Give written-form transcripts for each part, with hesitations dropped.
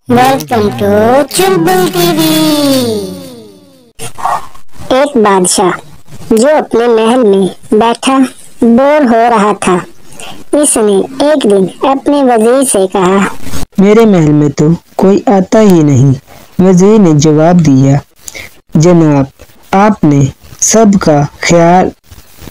Welcome to Chulbul TV. एक बादशाह जो अपने महल में बैठा बोर हो रहा था, इसने एक दिन अपने वजीर से कहा, मेरे महल में तो कोई आता ही नहीं। वजीर ने जवाब दिया, जनाब, आपने सबका ख्याल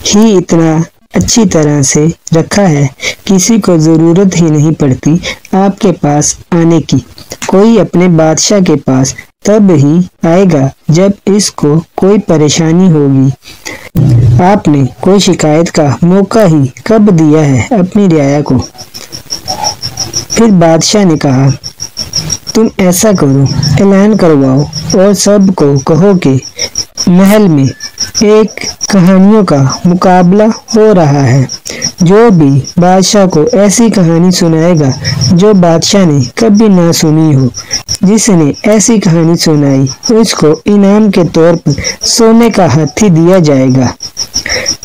ही इतना अच्छी तरह से रखा है, किसी को जरूरत ही नहीं पड़ती आपके पास आने की। कोई अपने बादशाह के पास तब ही आएगा जब इसको कोई परेशानी होगी। आपने कोई शिकायत का मौका ही कब दिया है अपनी रियाया को। फिर बादशाह ने कहा, तुम ऐसा करो, ऐलान करवाओ और सबको कहो कि महल में एक कहानियों का मुकाबला हो रहा है। जो भी बादशाह को ऐसी कहानी सुनाएगा जो बादशाह ने कभी ना सुनी हो, जिसने ऐसी कहानी सुनाई उसको इनाम के तौर पर सोने का हाथी दिया जाएगा।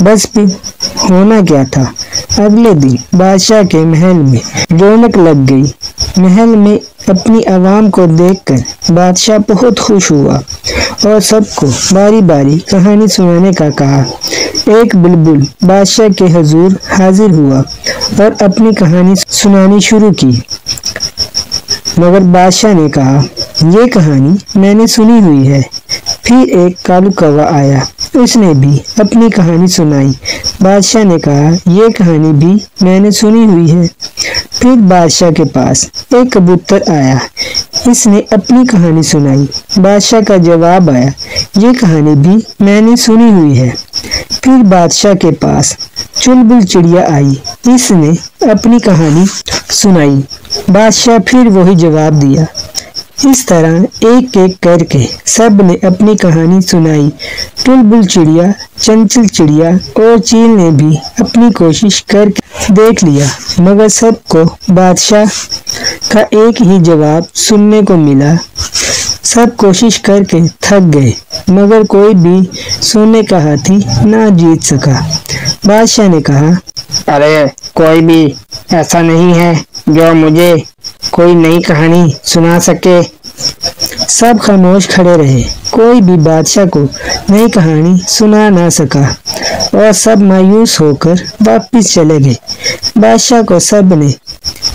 बस फिर होना क्या था, अगले दिन बादशाह के महल में रौनक लग गई। महल में अपनी आवाम को देखकर बादशाह बहुत खुश हुआ और सबको बारी बारी कहानी सुनाने का कहा। एक बुलबुल बादशाह के हुजूर हाजिर हुआ और अपनी कहानी सुनानी शुरू की, मगर बादशाह ने कहा, ये कहानी मैंने सुनी हुई है। फिर एक कालू कौवा आया, उसने भी अपनी कहानी सुनाई। बादशाह ने कहा, ये कहानी भी मैंने सुनी हुई है। फिर बादशाह के पास एक कबूतर आया, इसने अपनी कहानी सुनाई। बादशाह का जवाब आया, ये कहानी भी मैंने सुनी हुई है। फिर बादशाह के पास चुलबुल चिड़िया आई, इसने अपनी कहानी सुनाई। बादशाह फिर वही जवाब दिया। इस तरह एक एक करके सब ने अपनी कहानी सुनाई। चुलबुल चिड़िया, चंचल चिड़िया और चील ने भी अपनी कोशिश करके देख लिया, मगर सबको बादशाह का एक ही जवाब सुनने को मिला। सब कोशिश करके थक गए, मगर कोई भी सोने का हाथी ना जीत सका। बादशाह ने कहा, अरे कोई भी ऐसा नहीं है जो मुझे कोई नई कहानी सुना सके। सब खामोश खड़े रहे, कोई भी बादशाह को नई कहानी सुना ना सका और सब मायूस होकर वापस चले गए। बादशाह को सब ने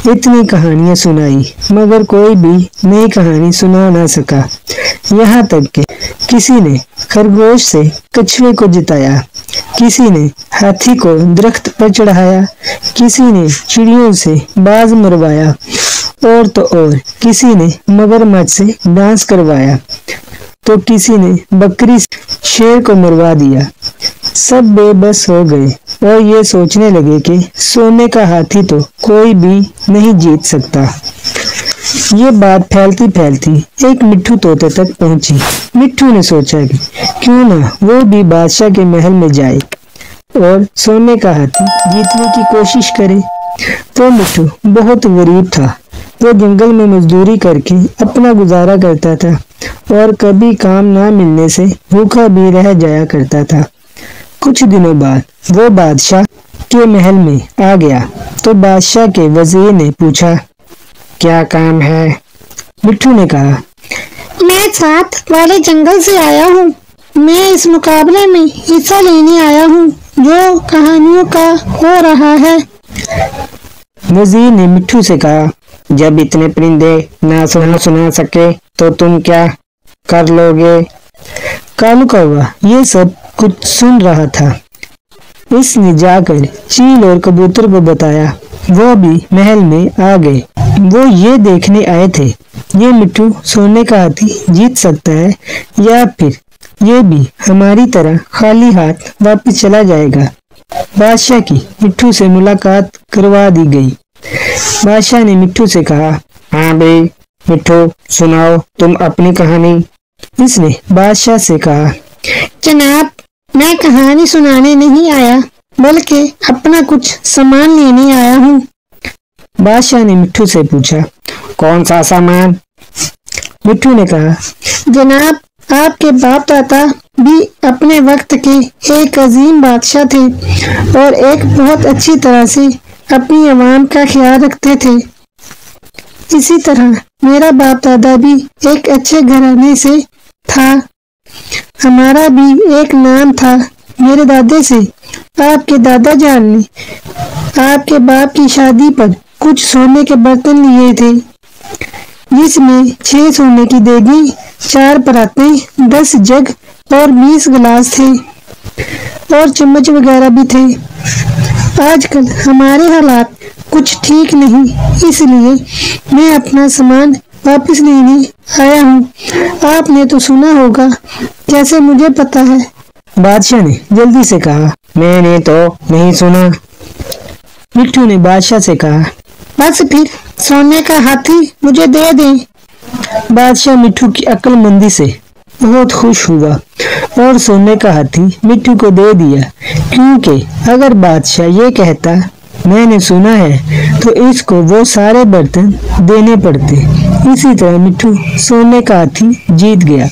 इतनी कहानियां सुनाई, मगर कोई भी नई कहानी सुना ना सका। यहाँ तक कि किसी ने खरगोश से कछुए को जिताया, किसी ने हाथी को दरख्त पर चढ़ाया, किसी ने चिड़ियों से बाज मरवाया और तो और किसी ने मगरमच्छ से डांस करवाया, तो किसी ने बकरी शेर को मरवा दिया। सब बेबस हो गए और ये सोचने लगे कि सोने का हाथी तो कोई भी नहीं जीत सकता। ये बात फैलती फैलती एक मिट्ठू तोते तक पहुंची। मिट्ठू ने सोचा कि क्यों ना वो भी बादशाह के महल में जाए और सोने का हाथी जीतने की कोशिश करे। तो मिट्ठू बहुत गरीब था, वो जंगल में मजदूरी करके अपना गुजारा करता था और कभी काम ना मिलने से भूखा भी रह जाया करता था। कुछ दिनों बाद वो बादशाह के महल में आ गया, तो बादशाह के वजीर ने पूछा, क्या काम है? मिट्ठू ने कहा, मैं साथ वाले जंगल से आया हूँ। मैं इस मुकाबले में हिस्सा लेने आया हूँ जो कहानियों का हो रहा है। वजीर ने मिट्ठू से कहा, जब इतने परिंदे ना सुना सके तो तुम क्या कर लोगे? कालू कौवा ये सब कुछ सुन रहा था। इसने जाकर चील और कबूतर को बताया, वो भी महल में आ गए। वो ये देखने आए थे ये मिट्ठू सोने का हाथी जीत सकता है या फिर ये भी हमारी तरह खाली हाथ वापस चला जाएगा। बादशाह की मिट्ठू से मुलाकात करवा दी गई। बादशाह ने मिट्ठू से कहा, हाँ भाई मिट्ठू, सुनाओ तुम अपनी कहानी। इसने बादशाह से कहा, जनाब, मैं कहानी सुनाने नहीं आया बल्कि अपना कुछ सामान लेने आया हूँ। बादशाह ने मिट्ठू से पूछा, कौन सा सामान? मिट्ठू ने कहा, जनाब, आपके बाप दादा भी अपने वक्त के एक अजीम बादशाह थे और एक बहुत अच्छी तरह से अपनी आवाम का ख्याल रखते थे। इसी तरह मेरा बाप दादा भी एक अच्छे घराने से था। हमारा भी एक नाम था। मेरे दादे से आपके दादा जान ने आपके बाप की शादी पर कुछ सोने के बर्तन लिए थे, जिसमें 6 सोने की देगी, 4 पराते, 10 जग और 20 गिलास थे और चम्मच वगैरह भी थे। आजकल हमारे हालात कुछ ठीक नहीं, इसलिए मैं अपना सामान वापस लेने आया हूँ। आपने तो सुना होगा, कैसे मुझे पता है? बादशाह ने जल्दी से कहा। मैंने तो नहीं सुना। मिट्ठू ने बादशाह से कहा। बस फिर सोने का हाथी मुझे दे दें। बादशाह मिट्ठू की अक्लमंदी से बहुत खुश हुआ और सोने का हाथी मिट्ठू को दे दिया, क्योंकि अगर बादशाह ये कहता मैंने सुना है तो इसको वो सारे बर्तन देने पड़ते। इसी तरह मिट्ठू सोने का हाथी जीत गया।